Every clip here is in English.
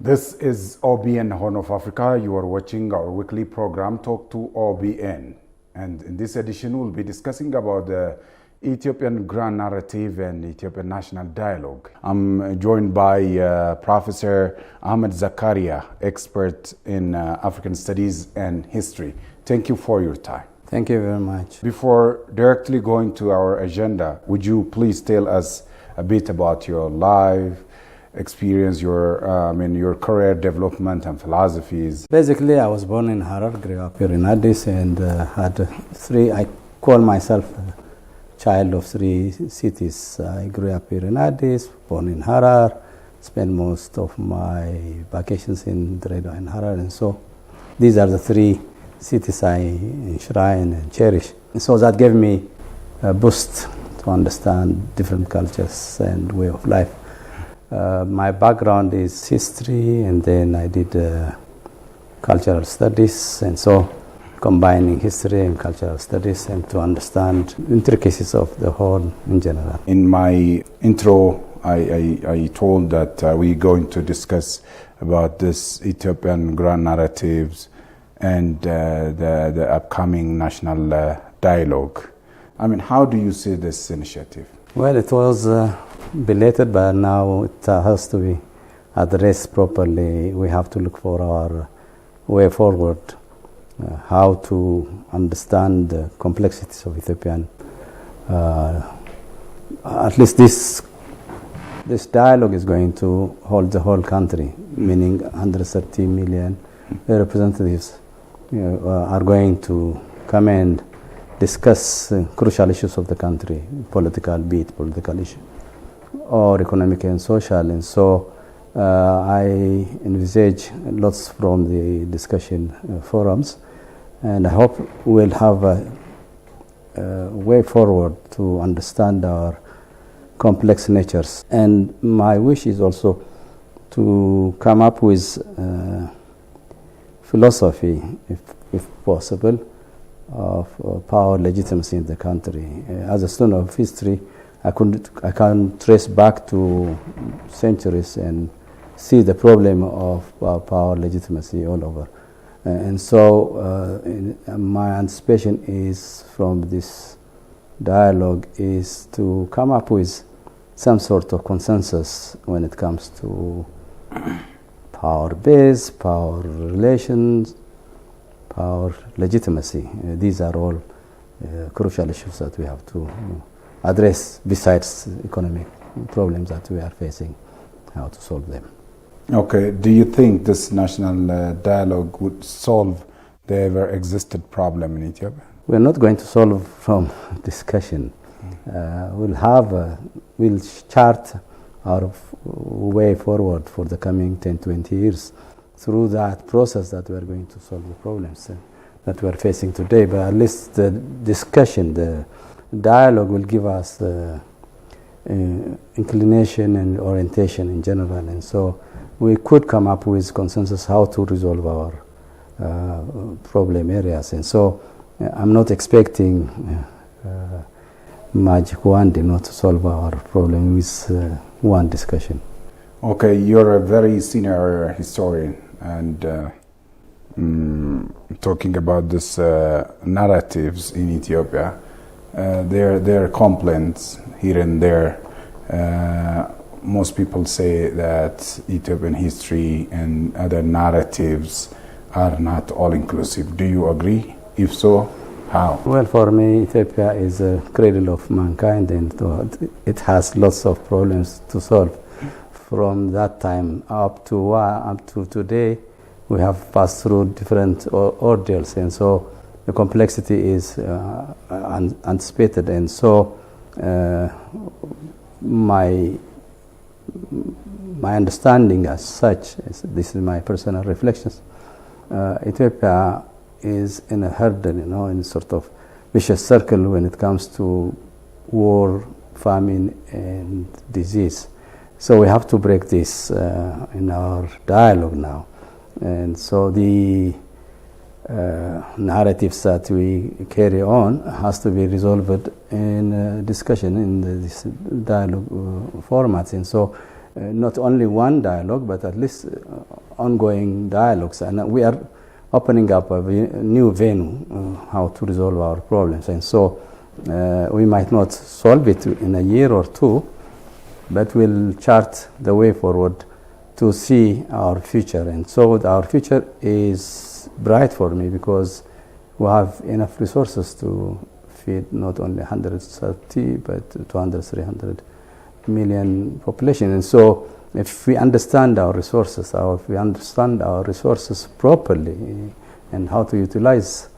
This is OBN Horn of Africa. You are watching our weekly program, Talk to OBN. And in this edition, we'll be discussing about the Ethiopian grand narrative and Ethiopian national dialogue. I'm joined by Professor Ahmed Zakaria, expert in African studies and history. Thank you for your time. Thank you very much. Before directly going to our agenda, would you please tell us a bit about your life, experience, your career development and philosophies? Basically, I was born in Harar, grew up here in Addis, and I call myself a child of three cities. I grew up here in Addis, born in Harar, spent most of my vacations in Dredwa and Harar, and so these are the three cities I enshrine and cherish. And so that gave me a boost to understand different cultures and way of life. My background is history, and then I did cultural studies, and so combining history and cultural studies and to understand intricacies of the whole in general. In my intro, I told that we're going to discuss about this Ethiopian grand narratives and the upcoming national dialogue. How do you see this initiative? Well, it was belated, but now it has to be addressed properly. We have to look for our way forward, how to understand the complexities of Ethiopian. At least this dialogue is going to hold the whole country, meaning 130 million representatives are going to come and discuss crucial issues of the country, political issue, or economic and social. And so I envisage lots from the discussion forums, and I hope we'll have a way forward to understand our complex natures. And my wish is also to come up with philosophy, if possible, of power legitimacy in the country. As a student of history, I can trace back to centuries and see the problem of power legitimacy all over. And so my anticipation is from this dialogue is to come up with some sort of consensus when it comes to power base, power relations, power legitimacy. These are all crucial issues that we have to address besides economic problems that we are facing, how to solve them. Okay, do you think this national dialogue would solve the ever existed problem in Ethiopia? We're not going to solve from discussion. We'll chart our way forward for the coming 10-20 years through that process that we are going to solve the problems that we are facing today. But at least the discussion, the dialogue will give us inclination and orientation in general. And so we could come up with consensus how to resolve our problem areas. And so I'm not expecting magic wand to solve our problem with one discussion. Okay, you're a very senior historian, and talking about this narratives in Ethiopia, there are complaints here and there. Most people say that Ethiopian history and other narratives are not all-inclusive. Do you agree? If so, how? Well, for me, Ethiopia is a cradle of mankind, and it has lots of problems to solve. From that time up to today, we have passed through different ordeals, and so the complexity is anticipated. And so my understanding as such, this is my personal reflections, Ethiopia is in a hurdle, in a sort of vicious circle when it comes to war, famine, and disease. So we have to break this in our dialogue now. And so the narratives that we carry on has to be resolved in discussion in this dialogue formats. And so not only one dialogue, but at least ongoing dialogues. And we are opening up a new venue how to resolve our problems. And so we might not solve it in a year or two, but we'll chart the way forward to see our future. And so our future is bright for me because we have enough resources to feed not only 130 but 200, 300 million population. And so if we understand our resources, or if we understand our resources properly and how to utilize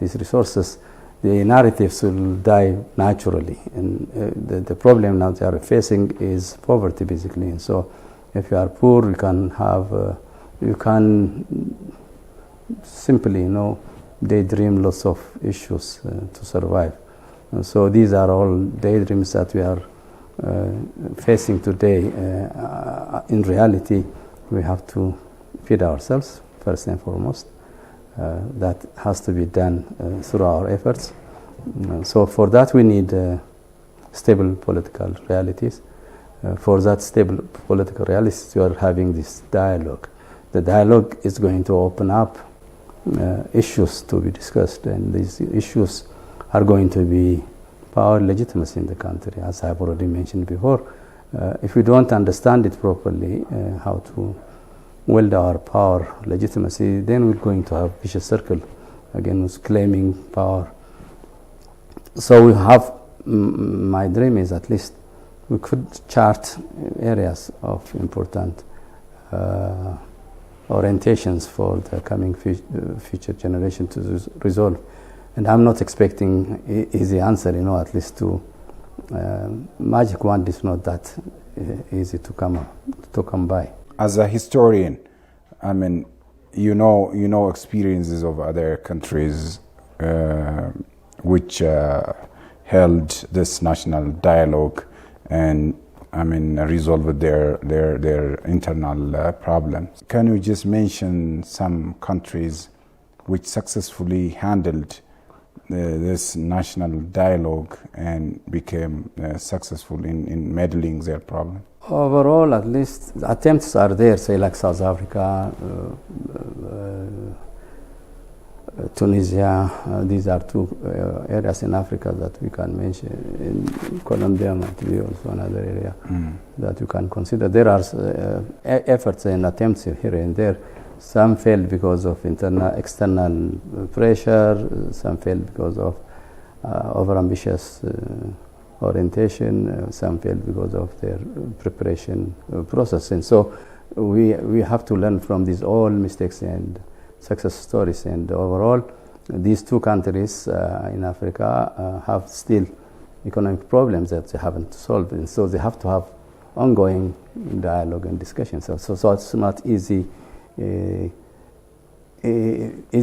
these resources, the narratives will die naturally. And the problem now they are facing is poverty, basically. And so if you are poor, you can have, you can simply, daydream lots of issues to survive. And so these are all daydreams that we are facing today. In reality, we have to feed ourselves first and foremost. That has to be done through our efforts. So for that we need stable political realities. For that stable political realities, we are having this dialogue. The dialogue is going to open up issues to be discussed, and these issues are going to be power legitimacy in the country, as I have already mentioned before. If we don't understand it properly, how to wield our power legitimacy, then we're going to have vicious circle again with claiming power. So we have, my dream is at least we could chart areas of important orientations for the coming future generation to resolve. And I'm not expecting easy answer, at least to magic wand is not that easy to come by. As a historian, I mean, you know experiences of other countries which held this national dialogue and resolved their internal problems. Can you just mention some countries which successfully handled this national dialogue and became successful in meddling their problem? Overall, at least attempts are there, say like South Africa, Tunisia. These are two areas in Africa that we can mention. In Colombia might be also another area that you can consider. There are efforts and attempts here and there. Some failed because of external pressure. Some failed because of overambitious orientation. Some failed because of their preparation process. And so we have to learn from these all mistakes and success stories. And overall, these two countries in Africa have still economic problems that they haven't solved. And so they have to have ongoing dialogue and discussion. So it's not easy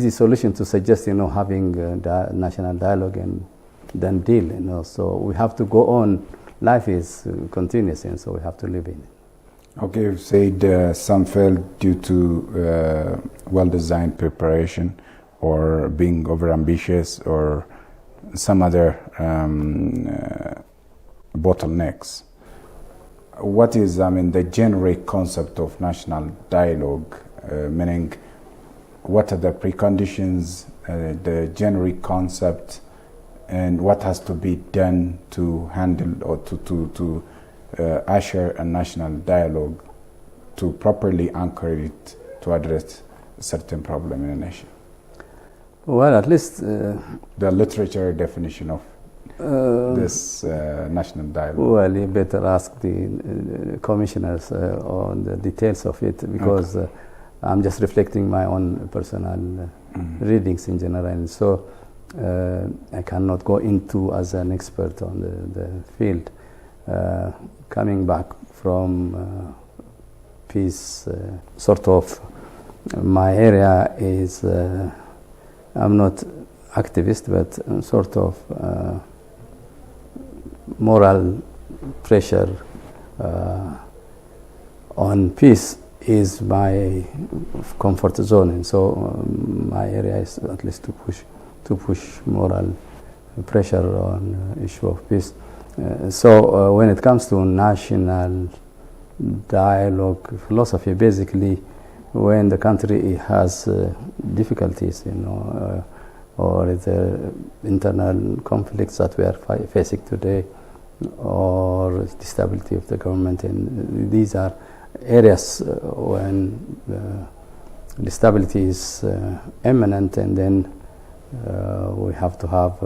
solution to suggest, having national dialogue and then deal. So we have to go on. Life is continuous, and so we have to live in it. Okay, you said some failed due to well-designed preparation or being overambitious or some other bottlenecks. What is, the generic concept of national dialogue? Meaning, what are the preconditions, the generic concept, and what has to be done to handle or to usher a national dialogue to properly anchor it to address a certain problem in a nation? Well, at least the literature definition of this national dialogue. Well, you better ask the commissioners on the details of it, because I'm just reflecting my own personal readings in general, and so I cannot go into as an expert on the field. Coming back from peace, sort of, my area is, I'm not activist, but sort of moral pressure on peace is my comfort zone, and so my area is at least to push moral pressure on issue of peace. So when it comes to national dialogue philosophy. Basically, when the country has difficulties, or the internal conflicts that we are facing today, or the stability of the government, and these are areas when the stability is imminent, and then we have to have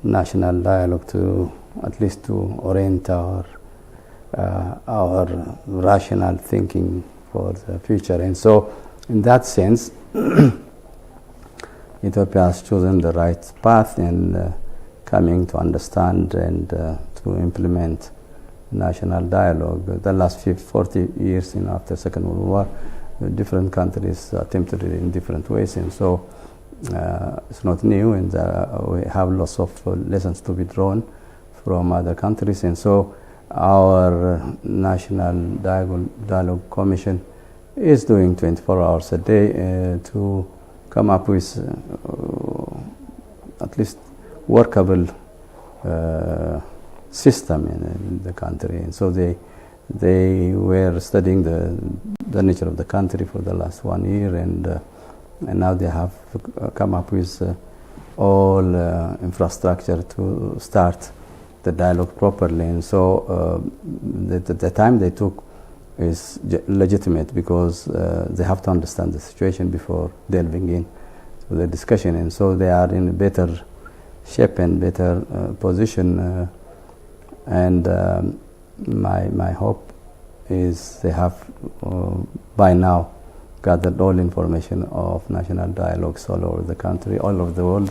national dialogue to at least to orient our rational thinking for the future. And so, in that sense, Ethiopia has chosen the right path in coming to understand and to implement national dialogue. The last 40 years, after Second World War, different countries attempted it in different ways, and so it's not new, and we have lots of lessons to be drawn from other countries. And so our National Dialogue Commission is doing 24 hours a day to come up with at least workable system in the country. And so they were studying the nature of the country for the last 1 year, and now they have come up with all infrastructure to start the dialogue properly. And so the time they took is legitimate, because they have to understand the situation before delving in to the discussion. And so they are in a better shape and better position. And my hope is they have by now gathered all information of national dialogues all over the country, all over the world,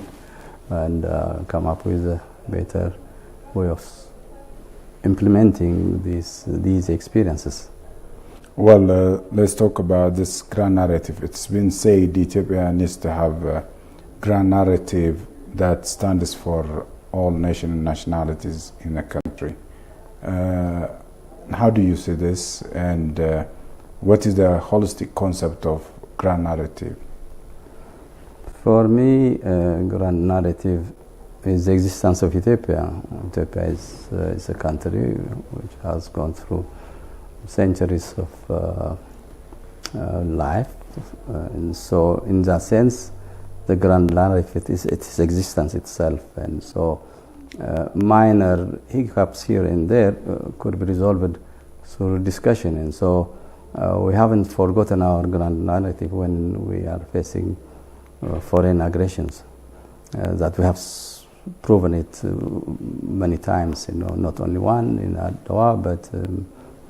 and come up with a better way of implementing these experiences. Well, let's talk about this grand narrative. It's been said Ethiopia needs to have a grand narrative that stands for all nations and nationalities in the country. How do you see this, and what is the holistic concept of grand narrative? For me, grand narrative is the existence of Ethiopia. Ethiopia is a country which has gone through centuries of life, and so in that sense, the grand narrative is its existence itself. And so minor hiccups here and there could be resolved through discussion. And so we haven't forgotten our grand narrative when we are facing foreign aggressions, that we have proven it many times, not only one in Adwa, but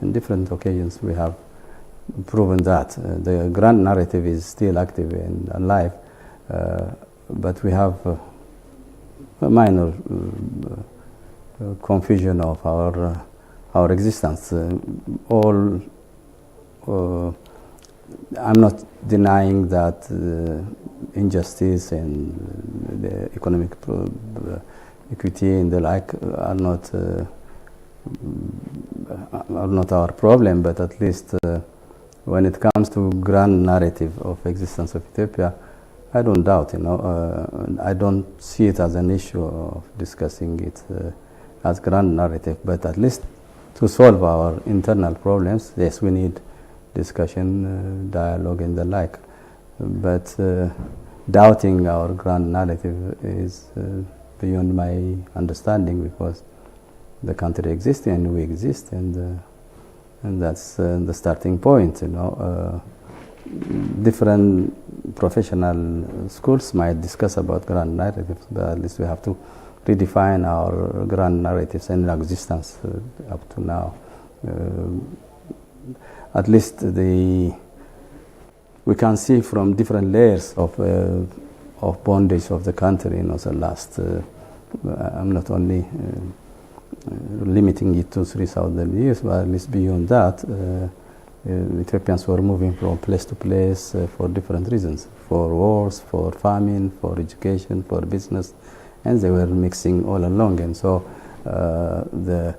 in different occasions we have proven that. The grand narrative is still active and alive, but we have a minor confusion of our existence. I'm not denying that injustice and the economic equity and the like are not our problem, but at least when it comes to grand narrative of existence of Ethiopia, I don't doubt, I don't see it as an issue of discussing it as grand narrative, but at least to solve our internal problems, yes, we need discussion, dialogue and the like. But doubting our grand narrative is beyond my understanding, because the country exists and we exist, and that's the starting point. Different professional schools might discuss about grand narratives, but at least we have to redefine our grand narratives and existence up to now. At least we can see from different layers of bondage of the country. The last, I'm not only limiting it to 3,000 years, but at least beyond that, Ethiopians were moving from place to place for different reasons, for wars, for famine, for education, for business, and they were mixing all along. And so the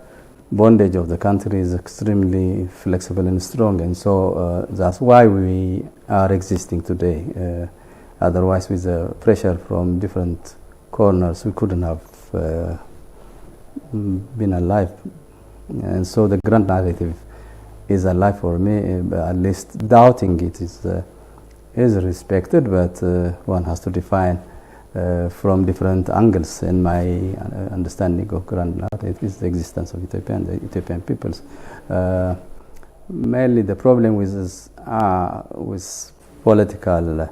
bondage of the country is extremely flexible and strong, and so that's why we are existing today. Otherwise, with the pressure from different corners, we couldn't have been alive. And so the grand narrative is alive for me. At least doubting it is respected, but one has to define from different angles. In my understanding of grand narrative is the existence of Ethiopia and the Ethiopian peoples. Mainly the problem with political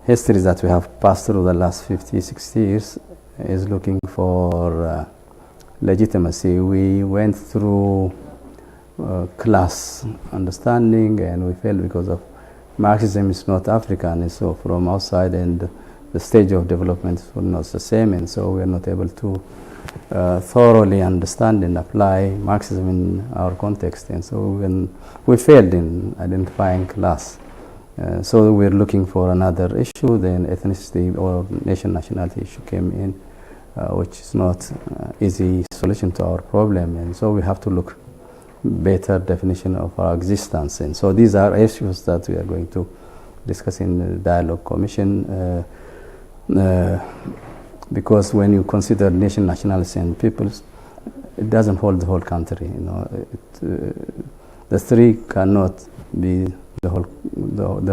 history that we have passed through the last 50, 60 years is looking for legitimacy. We went through class understanding and we failed because of Marxism is not African, and so from outside, and the stage of development was not the same, and so we are not able to thoroughly understand and apply Marxism in our context, and so when we failed in identifying class. So we're looking for another issue. Then ethnicity or nationality issue came in, which is not easy solution to our problem, and so we have to look better definition of our existence. And so these are issues that we are going to discuss in the dialogue commission, because when you consider nation, nationality, and peoples, it doesn't hold the whole country. You know, the three cannot be the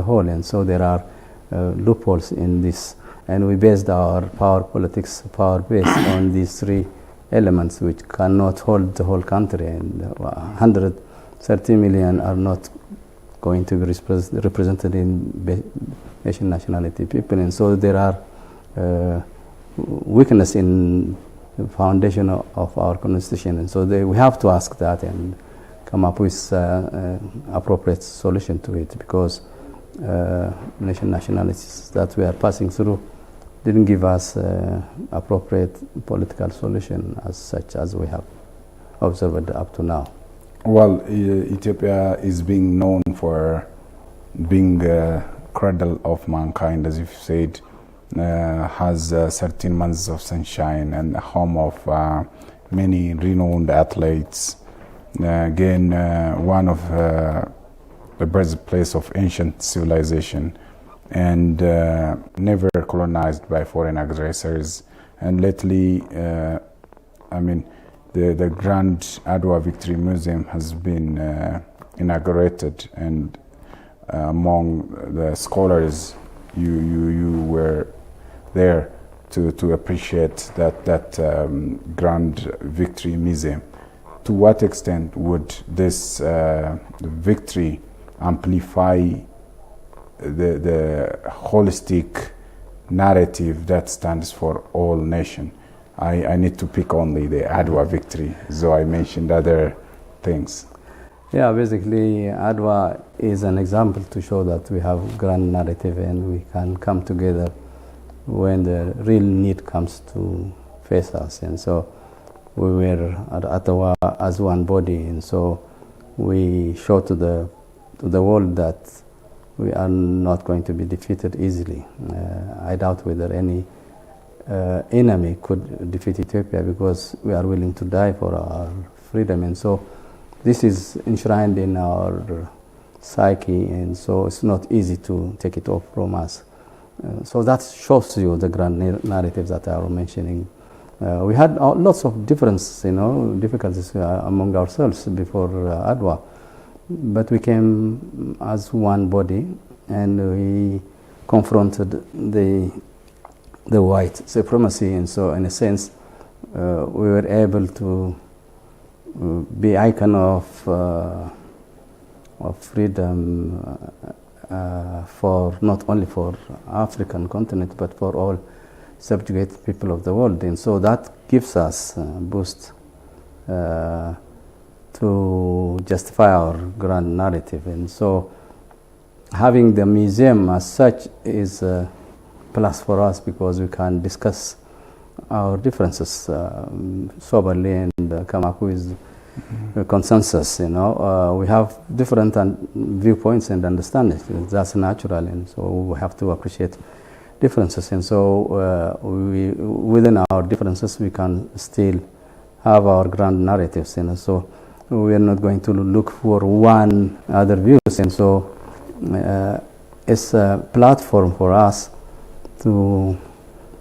whole, and so there are loopholes in this, and we based our power politics, power base on these three elements, which cannot hold the whole country, and 130 million are not going to be represented in nation, nationality, people, and so there are weakness in the foundation of our constitution, and so we have to ask that and come up with appropriate solution to it, because nation, nationalities that we are passing through didn't give us appropriate political solution as such as we have observed up to now. Well, Ethiopia is being known for being a cradle of mankind, as you've said, has 13 months of sunshine and a home of many renowned athletes. Again, one of the birthplace of ancient civilization, and never colonized by foreign aggressors. And lately, I mean, the Grand Adwa Victory Museum has been inaugurated, and among the scholars, you were there to appreciate that Grand Victory Museum. To what extent would this victory amplify the holistic narrative that stands for all nation? I need to pick only the Adwa victory, though I mentioned other things. Yeah, basically Adwa is an example to show that we have grand narrative and we can come together when the real need comes to face us. And so we were at Adwa as one body, and so we show to the world that we are not going to be defeated easily. I doubt whether any enemy could defeat Ethiopia, because we are willing to die for our freedom, and so this is enshrined in our psyche, and so it's not easy to take it off from us. So that shows you the grand narrative that I was mentioning. We had lots of difficulties among ourselves before Adwa, but we came as one body and we confronted the white supremacy, and so in a sense we were able to be icon of freedom for not only for African continent but for all subjugated people of the world, and so that gives us a boost to justify our grand narrative. And so having the museum as such is a plus for us, because we can discuss our differences soberly and come up with a consensus. We have different viewpoints and understanding. That's natural, and so we have to appreciate differences. And so within our differences, we can still have our grand narratives. So we are not going to look for one other views. And so it's a platform for us to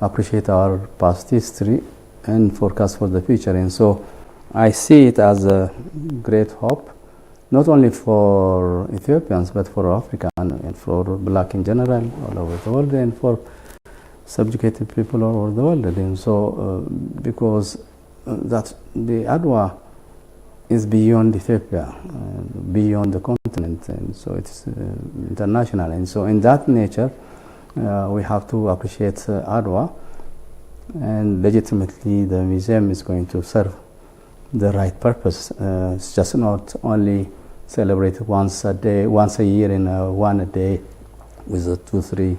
appreciate our past history and forecast for the future. And so I see it as a great hope, not only for Ethiopians, but for Africa and for black in general all over the world, and for subjugated people all over the world. And so, because that the Adwa is beyond Ethiopia, beyond the continent, and so it's international. And so, in that nature, we have to appreciate Adwa, and legitimately, the museum is going to serve the right purpose. It's just not only celebrated once a year in one a day with a 2-3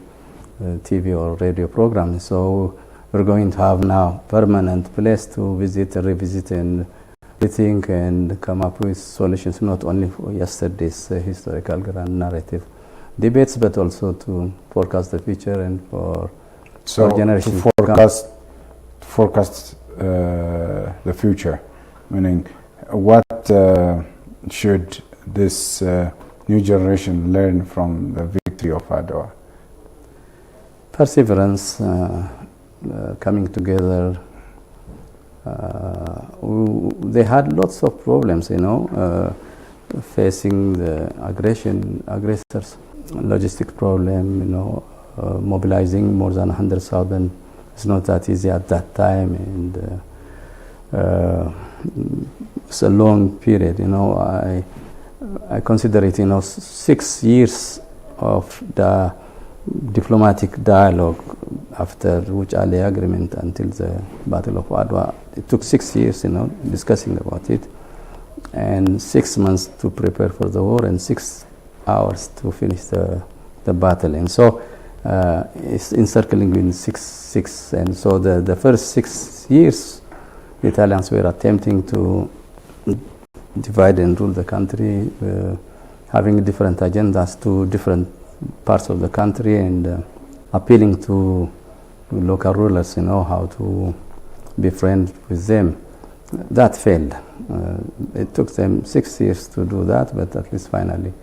TV or radio programs. So we're going to have now permanent place to visit, revisit, and rethink and come up with solutions, not only for yesterday's historical grand narrative debates, but also to forecast the future and for generations to forecast the future, meaning what should this new generation learn from the victory of Adwa? Perseverance, coming together. They had lots of problems, facing the aggressors, logistic problem, mobilizing more than 100,000. It's not that easy at that time, and it's a long period. I consider it, 6 years of the diplomatic dialogue after Wuchale agreement until the Battle of Adwa. It took 6 years, discussing about it, and 6 months to prepare for the war, and 6 hours to finish the battle. And so it's encircling in six. And so the first 6 years, the Italians were attempting to divide and rule the country, having different agendas to different parts of the country, and appealing to local rulers, how to be friends with them. That failed. It took them 6 years to do that, but at least finally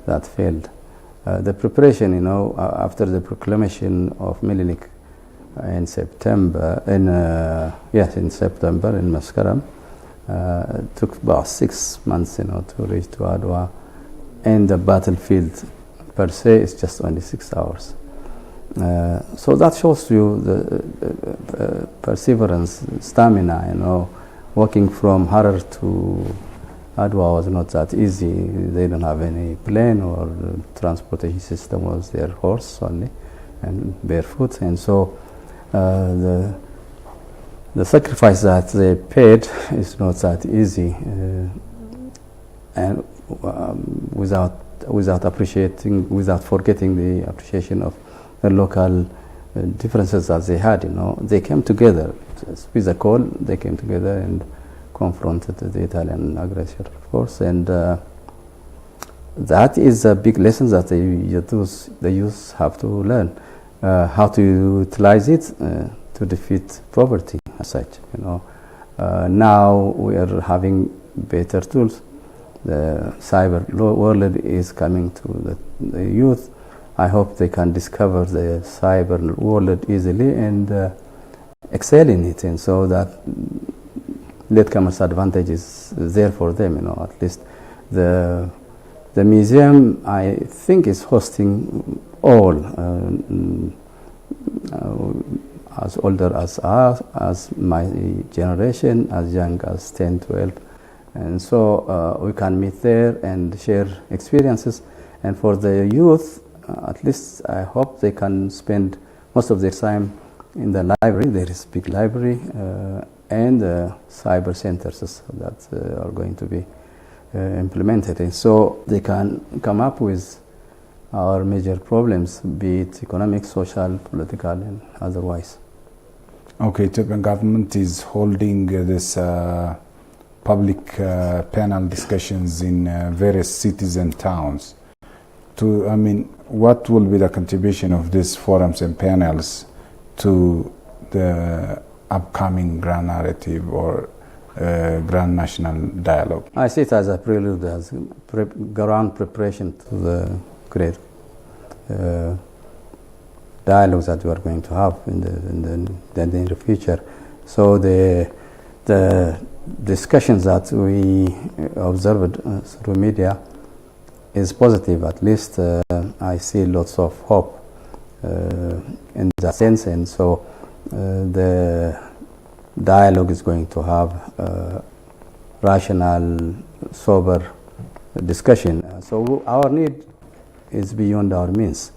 that failed. The preparation, after the proclamation of Menelik in September, in Maskaram, took about 6 months, to reach to Adwa, and the battlefield per se is just only 6 hours. So that shows you the perseverance, stamina, walking from Harar to Adwa was not that easy. They don't have any plane or transportation system, was their horse only and barefoot. And so the sacrifice that they paid is not that easy, and without forgetting the appreciation of the local differences that they had. They came together with a call. They came together and confronted the Italian aggressor, of course, and that is a big lesson that the youth have to learn, how to utilize it to defeat poverty as such. Now we are having better tools. The cyber world is coming to the youth. I hope they can discover the cyber world easily and excel in it, and so that latecomers' advantage is there for them. At least the museum, I think, is hosting all as older as us, as my generation, as young as 10, 12. And so we can meet there and share experiences. And for the youth, at least I hope they can spend most of their time in the library. There is a big library and cyber centers that are going to be implemented. And so they can come up with our major problems, be it economic, social, political, and otherwise. Okay, Ethiopian government is holding this public panel discussions in various cities and towns. What will be the contribution of these forums and panels to the upcoming grand narrative or grand national dialogue? I see it as a prelude, as ground preparation to the great dialogues that we are going to have in the near future. So the discussions that we observed through media is positive. At least I see lots of hope in that sense, and so the dialogue is going to have rational, sober discussion. So our need is beyond our means.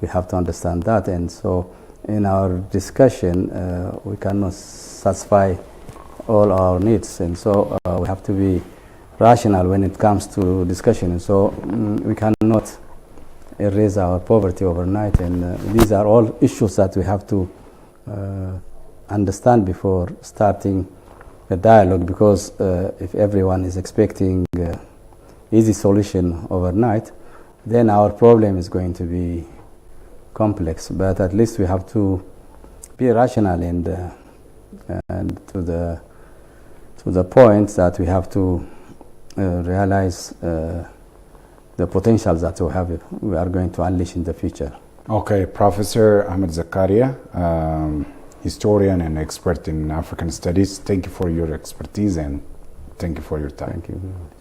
We have to understand that, and so in our discussion we cannot satisfy all our needs, and so we have to be rational when it comes to discussion, and so we cannot erase our poverty overnight, and these are all issues that we have to understand before starting a dialogue, because if everyone is expecting easy solution overnight, then our problem is going to be complex. But at least we have to be rational and to the point that we have to realize the potentials that we are going to unleash in the future. Okay, Professor Ahmed Zakaria, historian and expert in African studies, thank you for your expertise and thank you for your time. Thank you very much.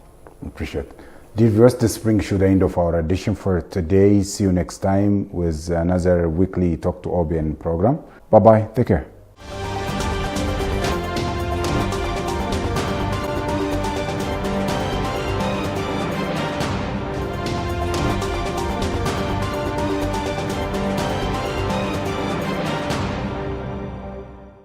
Appreciate it. Dear viewers, this brings you the end of our edition for today. See you next time with another weekly Talk to OBN program. Bye-bye. Take care.